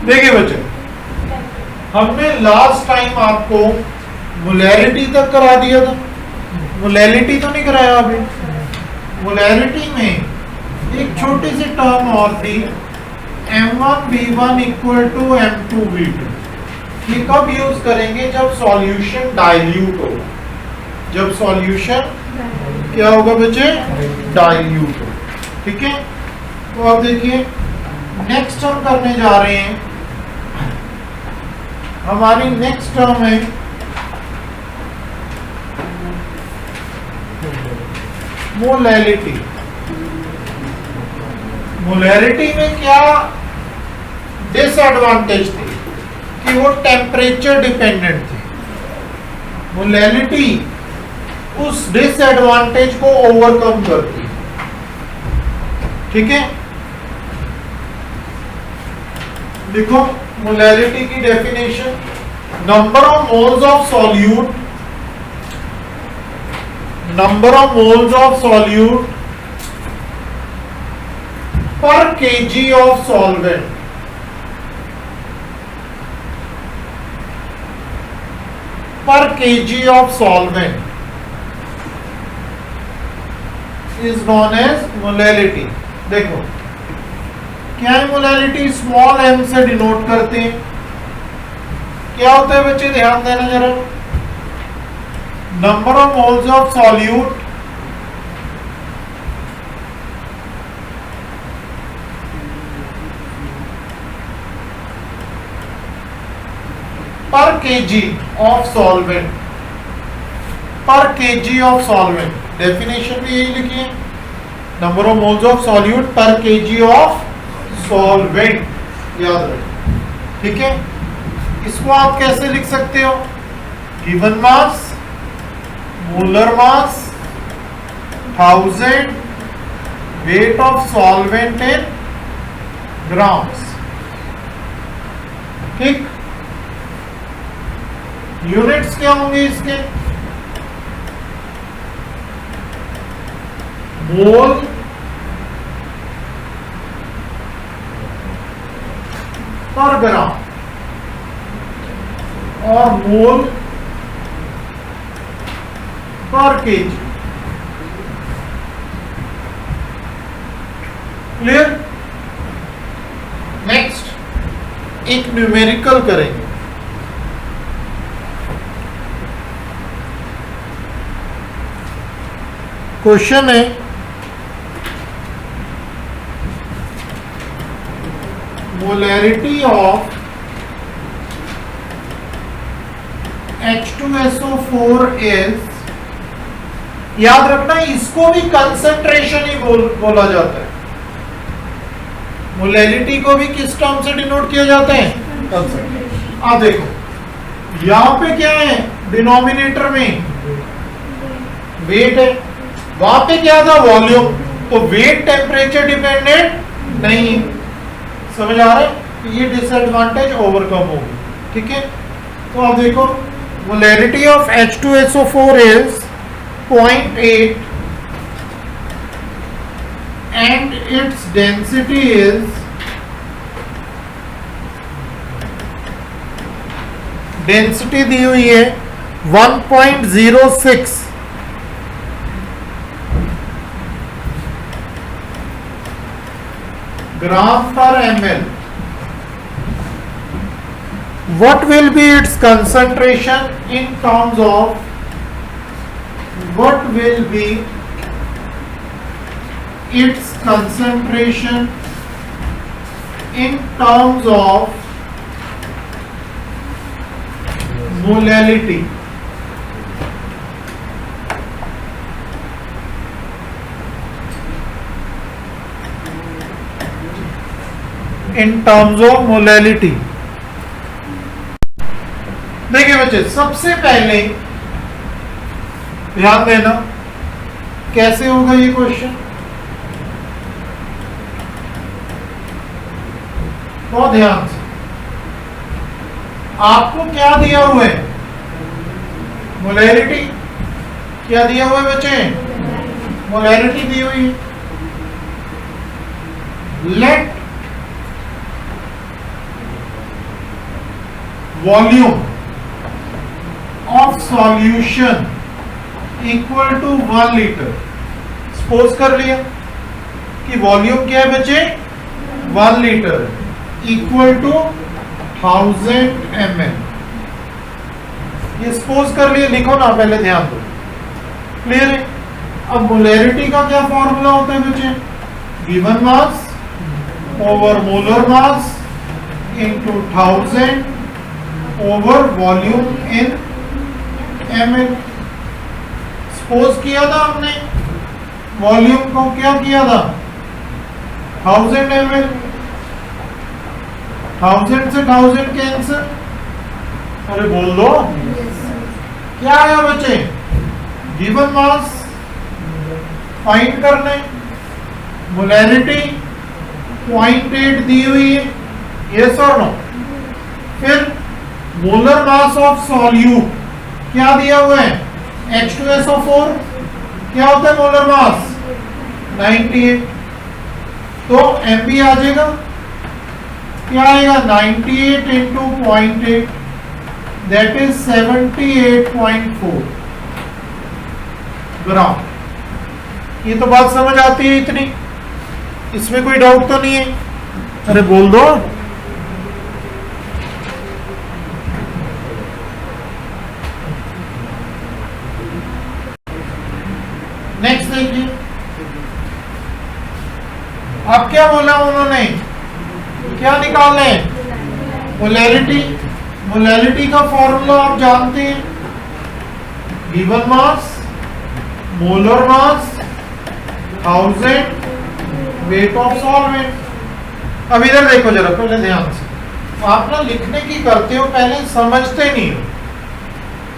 देखिए बच्चे, हमने लास्ट टाइम आपको मोलैरिटी तक करा दिया था, मोलैरिटी तो नहीं कराया अभी। मोलैरिटी में एक छोटी सी टर्म और थी, M1V1 इक्वल टू M2V2। ये कब यूज करेंगे? जब सॉल्यूशन डाइल्यूट होगा। जब सॉल्यूशन क्या होगा बच्चे? डाइल्यूट हो। ठीक है, तो अब देखिए नेक्स्ट हम करने जा रहे हैं, हमारी नेक्स्ट टर्म है मोलैरिटी। मोलैरिटी में क्या डिसएडवांटेज थी कि वो टेम्परेचर डिपेंडेंट थी। मोलैरिटी उस डिसएडवांटेज को ओवरकम करती है। ठीक है, देखो मोलैरिटी की definition, number of moles of solute, number of moles of solute per KG of solvent, per KG of solvent is known as molality. देखो क्या है मोलैरिटी? स्मॉल m से डिनोट करते हैं। क्या होता है बच्चे, ध्यान देना जरा। Number of moles of solute per KG of solvent, per KG of solvent. Definition भी यही लिखी है, number of moles of solute per KG of solvent, याद रखें। ठीक है, इसको आप कैसे लिख सकते हो? Given mass, molar mass, 1000, weight of solvent in grams. ठीक, यूनिट्स क्या होंगे इसके? मोल पर ग्राम और मोल पर केजी। क्लियर? नेक्स्ट एक न्यूमेरिकल करेंगे। क्वेश्चन है, मोलैरिटी ऑफ H2SO4 इज, याद रखना इसको भी कंसंट्रेशन ही बोला जाता है। मोलैरिटी को भी किस टर्म से डिनोट किया जाता है? कंसंट्रेशन। अब देखो यहां पे क्या है, डिनोमिनेटर में वेट है, वहां पे क्या था? वॉल्यूम। तो वेट टेम्परेचर डिपेंडेंट नहीं। समझ आ रहा है? ये डिसएडवांटेज ओवरकम होगी। ठीक है, तो अब देखो मोलैरिटी ऑफ H2SO4 इज 0.8 and its density is density दी हुई है 1.06 ग्राम पर ml. What will be its concentration in terms of, what will be its concentration in terms of molality? In terms of molality. देखिए बच्चे, सबसे पहले ध्यान देना कैसे होगा ये क्वेश्चन। बहुत ध्यान से, आपको क्या दिया हुआ है? मोलैरिटी। क्या दिया हुआ है बच्चे? मोलैरिटी दी हुई है। Let volume of solution equal to 1 litre. Suppose कर लिया कि वॉल्यूम क्या है बच्चे, 1 लीटर इक्वल टू 1000 ml। ये सपोज कर लिया, लिखो ना पहले, ध्यान दो, क्लियर है। अब मोलैरिटी का क्या फॉर्मूला होता है बच्चे, given mass over molar mass into 1000 over volume इन ml। सपोज किया था हमने वॉल्यूम को, क्या किया था, 1000 ml। 1000 से 1000 कैंसिल, अरे बोल दो क्या आया बच्चे, गिवन मास फाइंड करने, मोलैरिटी 0.8 दी हुई है, यस और नो। फिर मोलर मास ऑफ सॉल्यूट क्या दिया हुआ है, H2SO4, क्या होता है मोलर मास 98, तो MB आ जाएगा, क्या आएगा 98 इंटू 0.8 दैट इज 78.4 ग्राम। ये तो बात समझ आती है इतनी, इसमें कोई डाउट तो नहीं है, अरे बोल दो। नेक्स्ट देखिए, अब क्या बोला उन्होंने, क्या निकालना है, मोलैरिटी। मोलैरिटी का फॉर्मूला आप जानते हैं, given mass molar mass 1000 weight of solvent. अब इधर देखो जरा पहले ध्यान से, आप ना लिखने की करते हो, पहले समझते नहीं हो,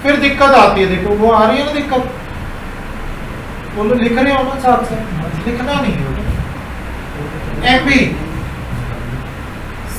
फिर दिक्कत आती है। देखो वो आ रही है ना दिक्कत, बोलो लिख रहे हो ना साथ से, लिखना नहीं हो। MB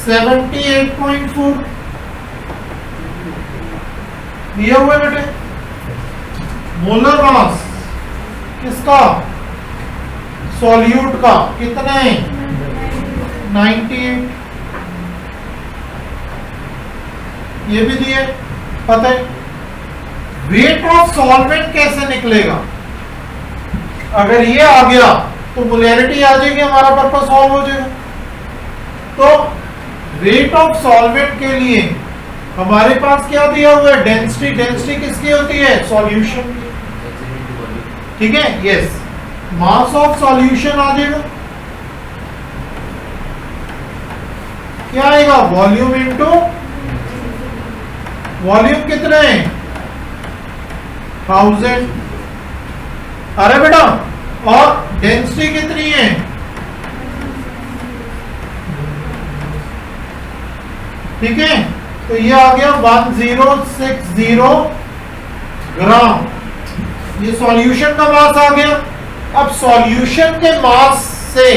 78.4 दिया हुआ बेटे। मोलर मास किसका, सॉल्यूट का, कितना है 98, ये भी दिए, पता है। वेट ऑफ सॉल्वेंट कैसे निकलेगा, अगर ये आ गया तो मोलैरिटी आ जाएगी, हमारा पर्पस सॉल्व हो जाएगा। तो वेट ऑफ सॉल्वेंट के लिए हमारे पास क्या दिया हुआ है, डेंसिटी। डेंसिटी किसकी होती है, सॉल्यूशन की, ठीक है, यस। मास ऑफ सॉल्यूशन आ जाएगा, क्या आएगा, वॉल्यूम इनटू, वॉल्यूम कितना है 1000, अरे बेटा, और डेंसिटी कितनी है, ठीक है, तो ये आ गया 1060 ग्राम। ये सॉल्यूशन का मास आ गया। अब सॉल्यूशन के मास से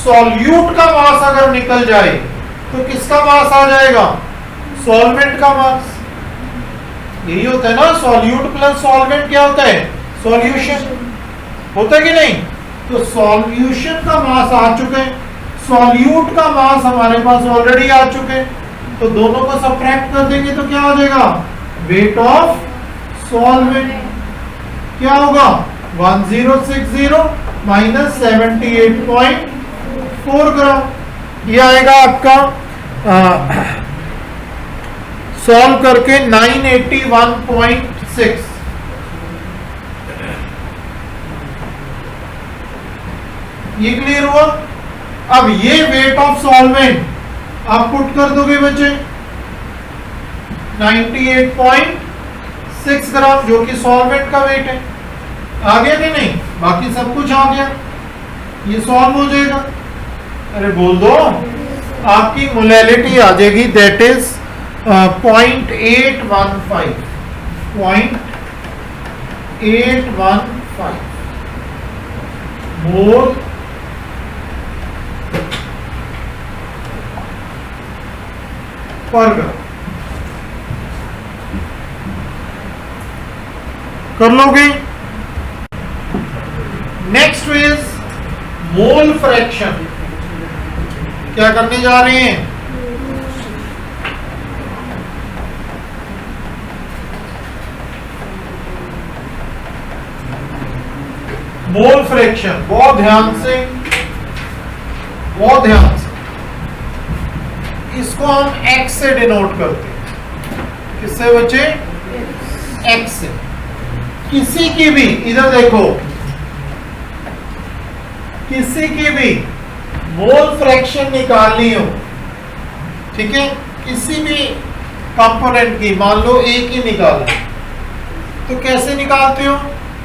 सॉल्यूट का मास अगर निकल जाए तो किसका मास आ जाएगा, सॉल्वेंट का मास। यही होता है ना, सॉल्यूट प्लस सॉल्वेंट क्या होता है, सॉल्यूशन, होता है कि नहीं। तो सॉल्यूशन का मास आ चुके हैं, सॉल्यूट का मास हमारे पास ऑलरेडी आ चुके हैं, तो दोनों को सबट्रैक्ट कर देंगे तो क्या हो जाएगा, वेट ऑफ सॉल्वेंट क्या होगा 1060 माइनस 78.4 ग्राम। ये आएगा आपका सॉल्व करके 981.6। ये क्लियर हुआ। अब ये वेट ऑफ सॉल्वेंट आप पुट कर दोगे बच्चे 98.6 ग्राम, जो कि सॉल्वेंट का वेट है। आ गया कि नहीं, बाकी सब कुछ आ गया, ये सॉल्व हो जाएगा। अरे बोल दो, आपकी मोलैरिटी आ जाएगी, दैट इज 0.815 मोल पर ग्राम। कर लोगे। Next is mole fraction. क्या करने जा रहे हैं, मोल फ्रैक्शन, बहुत ध्यान से, बहुत ध्यान से, इसको हम x से डिनोट करते हैं। किससे बच्चे? x से। किसी की भी, इधर देखो, किसी की भी मोल फ्रैक्शन निकालनी हो, ठीक है, किसी भी कंपोनेंट की, मान लो एक ही निकालना, तो कैसे निकालते हो?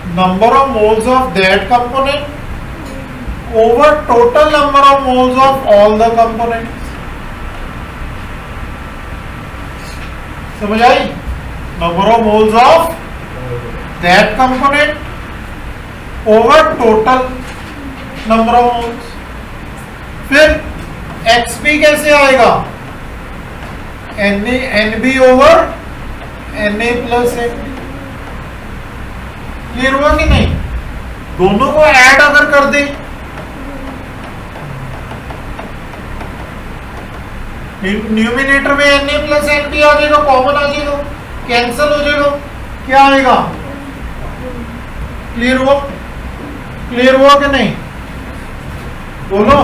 Number of moles of that component over total number of moles of all the components. समझ आई? Number of moles of that component over total number of moles. फिर XB कैसे आएगा? NB over Na plus N। Clear हुआ कि नहीं? दोनों को ऐड अगर कर दे, न्यूमिनेटर में Na प्लस NB आ जाएगा, कॉमन आ जाएगा, कैंसल हो जाएगा, क्या आएगा? क्लियर हुआ? क्लियर हुआ कि नहीं? बोलो,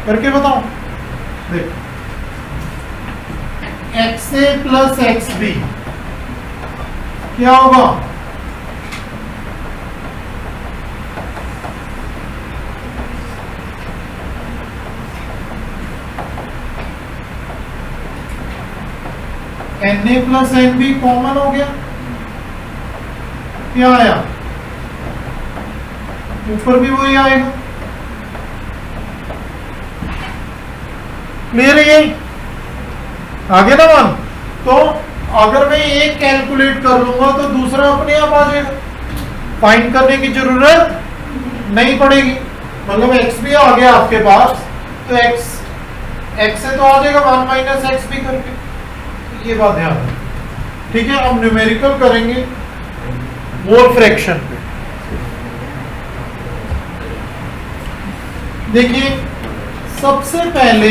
करके बताओ। देखो, XA प्लस XB क्या होगा? Na प्लस NB कॉमन हो गया, क्या आया? ऊपर भी वही आएगा। क्लियर है? ये आगे ना मान, तो अगर मैं एक कैलकुलेट कर लूंगा तो दूसरा अपने आप आ जाएगा, फाइंड करने की जरूरत नहीं पड़ेगी। मतलब XB आ गया आपके पास, तो X से तो आ जाएगा 1 माइनस XB करके। ये बात ध्यान रखना, ठीक है? अब न्यूमेरिकल करेंगे मोल फ्रैक्शन पे। देखिए, सबसे पहले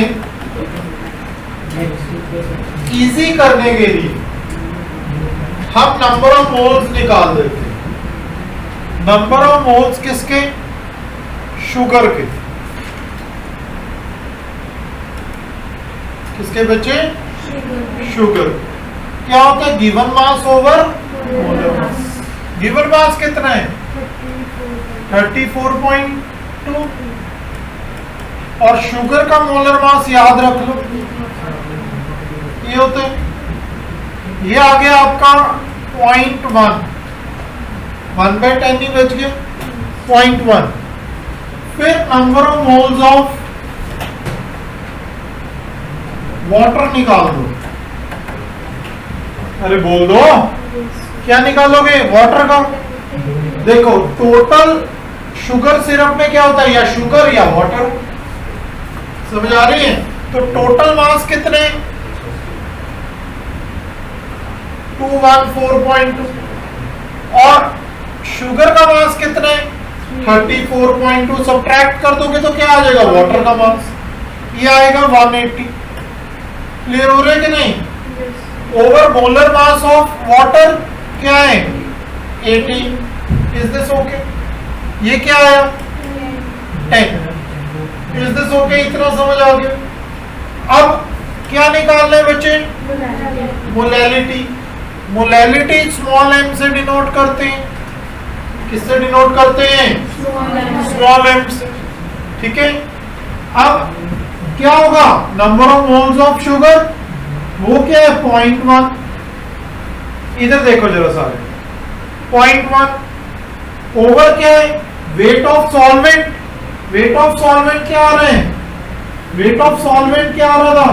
इजी करने के लिए हम नंबर ऑफ मोल्स निकाल देते हैं। नंबर ऑफ मोल्स किसके? शुगर के। किसके बच्चे? शुगर। क्या होता है? Given mass over molar mass. Given mass कितना है? 34.2। और शुगर का मोलर मास याद रख लो, ये होते हैं। ये आ गया आपका 0.1, 1/10 ही बच गया, 0.1। फिर number of moles of water निकाल दो। अरे बोल दो, क्या निकालोगे? वाटर का। देखो, टोटल शुगर सिरप में क्या होता है? या शुगर या वाटर। समझ आ रही है? तो टोटल मास कितने? 214.2। और शुगर का मास कितने? 34.2। सब्ट्रैक्ट कर दोगे तो क्या आ जाएगा? वाटर का मास, ये आएगा 180। क्लियर हो रहा है कि नहीं? Over molar mass of water क्या है? 80। Is this okay? ये क्या आया? 10। Is this okay? इतना समझ आ गया। अब क्या निकालना है बच्चे? मोलैलिटी। मोलैलिटी स्मॉल m से डिनोट करते हैं। किससे डिनोट करते हैं? स्मॉल m से। ठीक है। अब क्या होगा? Number of moles of sugar, वो क्या है? 0.1। इधर देखो जरा सारे, 0.1 ओवर क्या है? Weight of solvent. Weight of solvent क्या आ रहे हैं? वेट ऑफ सॉल्वेंट क्या आ रहा था?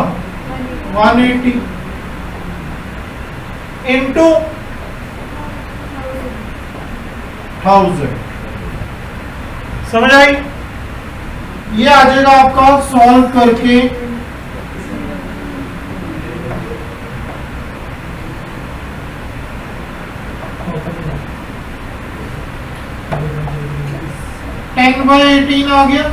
180 इंटू 1000। समझ आई? ये आ जाएगा आपका सॉल्व करके 10/18 आ गया।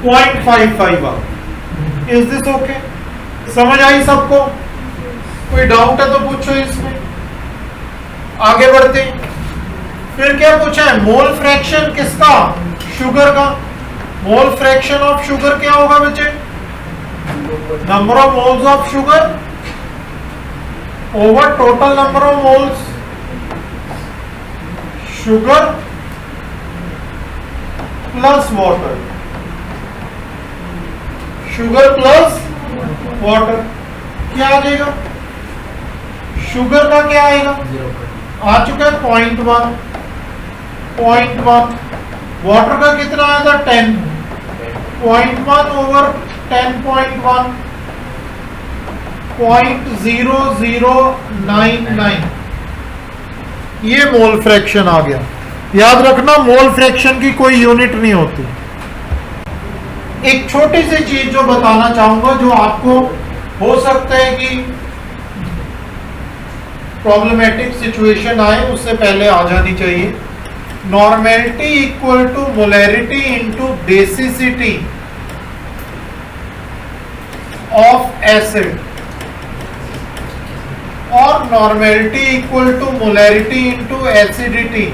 .55 आ। Is this okay? समझ आई सबको? कोई डाउट है तो पूछो इसमें, आगे बढ़ते हैं। फिर क्या पूछा है? मोल फ्रैक्शन किसका? शुगर का। मोल फ्रैक्शन ऑफ शुगर क्या होगा बच्चे? Number of moles of sugar over total number of moles sugar plus water. Sugar plus water क्या आ जाएगा? शुगर का क्या आएगा? आ चुका है 0.1। वाटर का कितना आया था? 10। 0.1 ओवर 10.1 0.0099। ये मोल फ्रैक्शन आ गया। याद रखना मोल फ्रैक्शन की कोई यूनिट नहीं होती। एक छोटी सी चीज जो बताना चाहूंगा, जो आपको हो सकता है कि प्रॉब्लमेटिक सिचुएशन आए, उससे पहले आ जानी चाहिए। Normality equal to molarity into basicity of acid और normality equal to molarity into acidity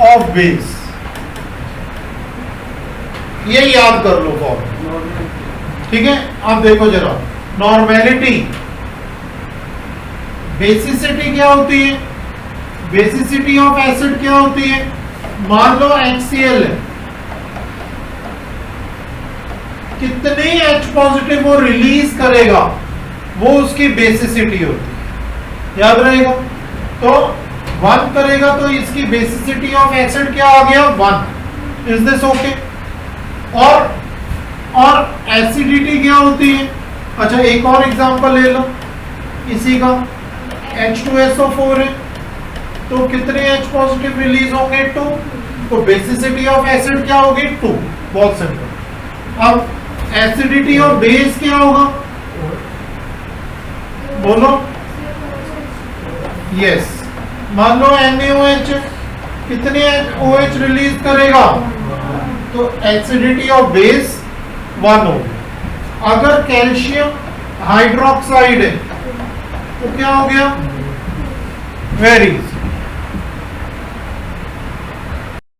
of base. ये याद कर लो फॉर्मूला, ठीक है? अब देखो जरा, नॉर्मेलिटी, बेसिसिटी क्या होती है? बेसिसिटी ऑफ एसिड क्या होती है? मान लो HCl है, कितने H पॉजिटिव वो रिलीज करेगा, वो उसकी बेसिसिटी होती है। याद रहेगा? तो 1 करेगा तो इसकी बेसिसिटी ऑफ एसिड क्या आ गया? 1। Is this okay? और एसिडिटी क्या होती है? अच्छा, एक और एग्जांपल ले लो इसी का। H2SO4 है, तो कितने H पॉजिटिव रिलीज होंगे? 2। तो बेसिसिटी ऑफ एसिड क्या होगी? 2। बहुत सिंपल। अब एसिडिटी ऑफ बेस क्या होगा? बोलो। यस, मान लो NaOH, कितने OH रिलीज करेगा? तो एसिडिटी ऑफ बेस 1 होगी। अगर कैल्शियम हाइड्रोक्साइड है तो क्या हो गया? वेरी